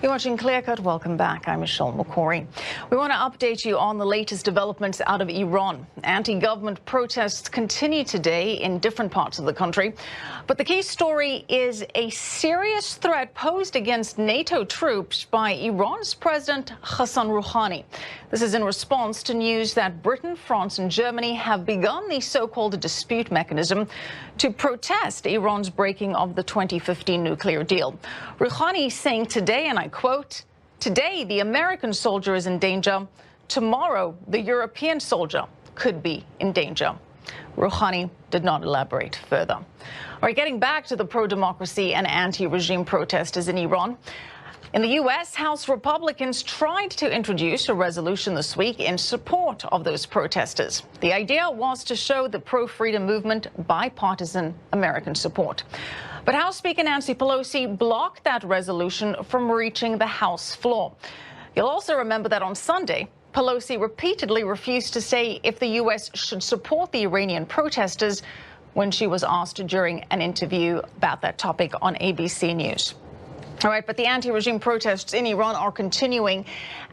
You're watching Clear Cut. Welcome back. I'm Michelle McCory. We want to update you on the latest developments out of Iran. Anti-government protests continue today in different parts of the country. But the key story is a serious threat posed against NATO troops by Iran's President Hassan Rouhani. This is in response to news that Britain, France and Germany have begun the so-called dispute mechanism to protest Iran's breaking of the 2015 nuclear deal. Rouhani saying today, and I quote, "Today the American soldier is in danger. Tomorrow the European soldier could be in danger." Rouhani did not elaborate further. All right, getting back to the pro-democracy and anti-regime protesters in Iran. In the U.S., House Republicans tried to introduce a resolution this week in support of those protesters. The idea was to show the pro-freedom movement bipartisan American support. But House Speaker Nancy Pelosi blocked that resolution from reaching the House floor. You'll also remember that on Sunday, Pelosi repeatedly refused to say if the U.S. should support the Iranian protesters when she was asked during an interview about that topic on ABC News. All right, but the anti-regime protests in Iran are continuing,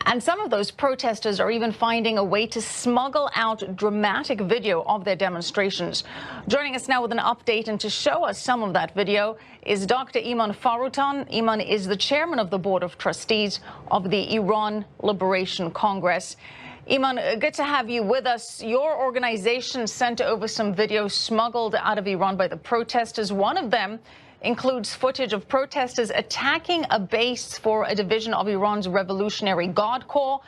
and some of those protesters are even finding a way to smuggle out dramatic video of their demonstrations. Joining us now with an update and to show us some of that video is Dr. Iman Foroughtun. Iman is the chairman of the Board of Trustees of the Iran Liberation Congress. Iman, good to have you with us. Your organization sent over some videos smuggled out of Iran by the protesters. One of them includes footage of protesters attacking a base for a division of Iran's Revolutionary Guard Corps.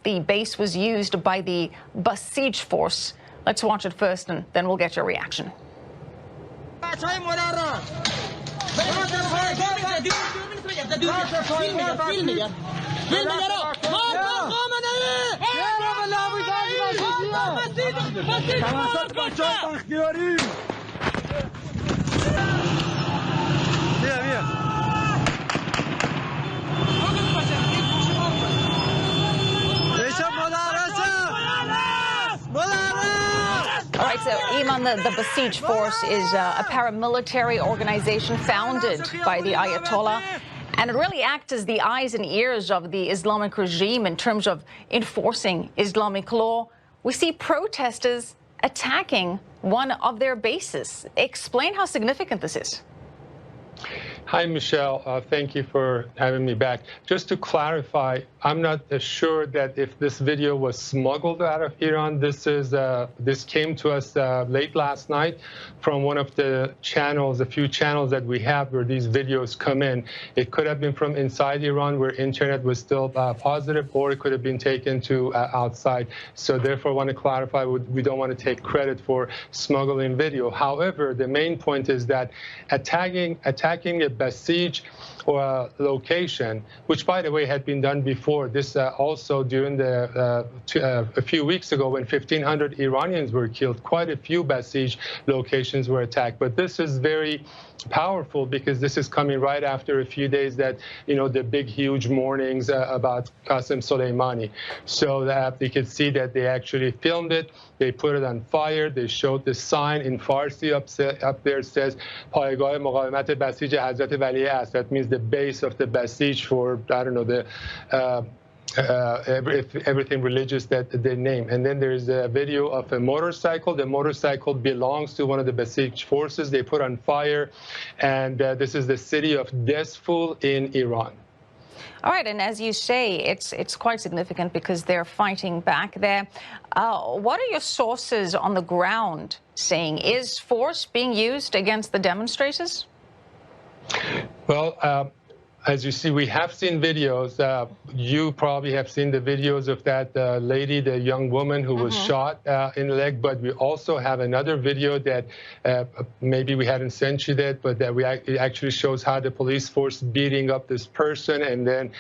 The base was used by the Basij force. Let's watch it first, and then we'll get your reaction. All right, so Iman, the Basij force is a paramilitary organization founded by the Ayatollah, and it really acts as the eyes and ears of the Islamic regime in terms of enforcing Islamic law. We see protesters attacking one of their bases. Explain how significant this is. Hi, Michelle. Thank you for having me back. Just to clarify, I'm not sure that if this video was smuggled out of Iran. This came to us late last night from one of the channels, a few channels that we have where these videos come in. It could have been from inside Iran where internet was still positive, or it could have been taken to outside. So therefore, I want to clarify, we don't want to take credit for smuggling video. However, the main point is that attacking a Basij or a location, which, by the way, had been done before. This also during a few weeks ago when 1,500 Iranians were killed, quite a few Basij locations were attacked. But this is very powerful because this is coming right after a few days that, the big, huge warnings about Qasem Soleimani. So that you could see that they actually filmed it. They put it on fire. They showed the sign in Farsi up there. It says, "Payegah Muqawamat Basij Hazrat Wali Ast." That means the base of the Basij for, I don't know, everything religious that they name. And then there's a video of a motorcycle. The motorcycle belongs to one of the Basij forces. They put on fire. And this is the city of Desful in Iran. All right, and as you say, it's quite significant because they're fighting back there. What are your sources on the ground saying? Is force being used against the demonstrators? Well, as you see, we have seen videos. You probably have seen the videos of that lady, the young woman who was shot in the leg. But we also have another video that maybe we hadn't sent you that, but that it actually shows how the police force beating up this person and then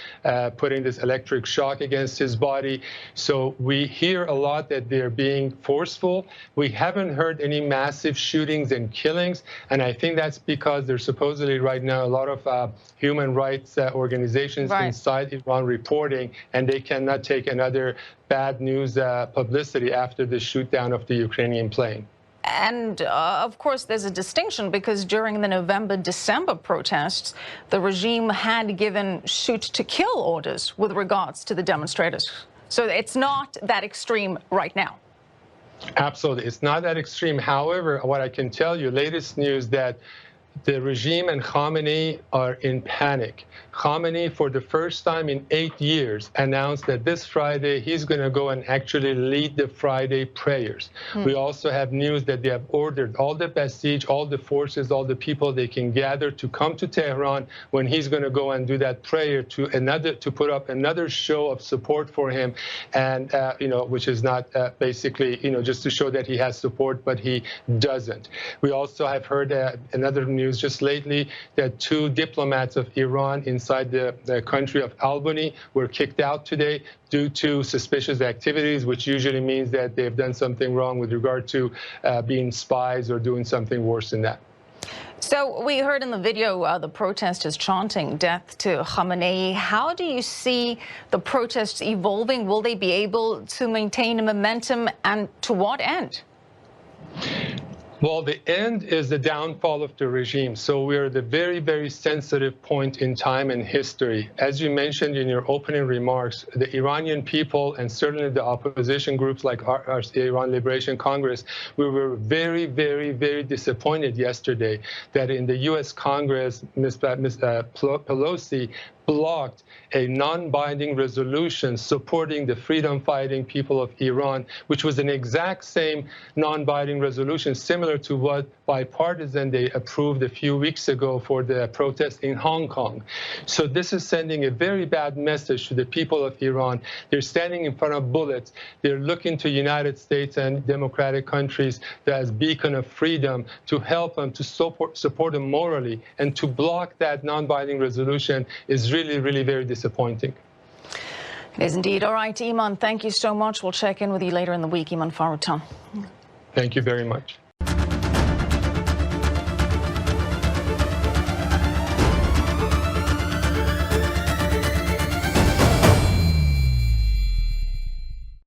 putting this electric shock against his body. So we hear a lot that they're being forceful. We haven't heard any massive shootings and killings. And I think that's because there's supposedly right now a lot of human rights organizations inside Iran reporting, and they cannot take another bad news publicity after the shoot down of the Ukrainian plane. And of course, there's a distinction because during the November-December protests, the regime had given shoot-to-kill orders with regards to the demonstrators. So it's not that extreme right now. Absolutely. It's not that extreme. However, what I can tell you, latest news that the regime and Khamenei are in panic. Khamenei, for the first time in 8 years, announced that this Friday he's going to go and actually lead the Friday prayers. We also have news that they have ordered all the Basij, all the forces, all the people they can gather to come to Tehran when he's going to go and do that prayer to put up another show of support for him, and which is not basically just to show that he has support, but he doesn't. We also have heard another news just lately that 2 diplomats of Iran inside the country of Albany were kicked out today due to suspicious activities, which usually means that they've done something wrong with regard to being spies or doing something worse than that. So we heard in the video the protesters chanting death to Khamenei. How do you see the protests evolving? Will they be able to maintain a momentum, and to what end? Well, the end is the downfall of the regime. So we're at a very, very sensitive point in time and history. As you mentioned in your opening remarks, the Iranian people and certainly the opposition groups like our Iran Liberation Congress, we were very, very, very disappointed yesterday that in the U.S. Congress, Ms. Pelosi blocked a non-binding resolution supporting the freedom-fighting people of Iran, which was an exact same non-binding resolution similar to what bipartisan they approved a few weeks ago for the protest in Hong Kong. So this is sending a very bad message to the people of Iran. They're standing in front of bullets. They're looking to United States and democratic countries as beacon of freedom to help them, to support them morally, and to block that non-binding resolution is really, really very disappointing. It is indeed. All right, Iman, thank you so much. We'll check in with you later in the week. Iman Foroughtun. Thank you very much.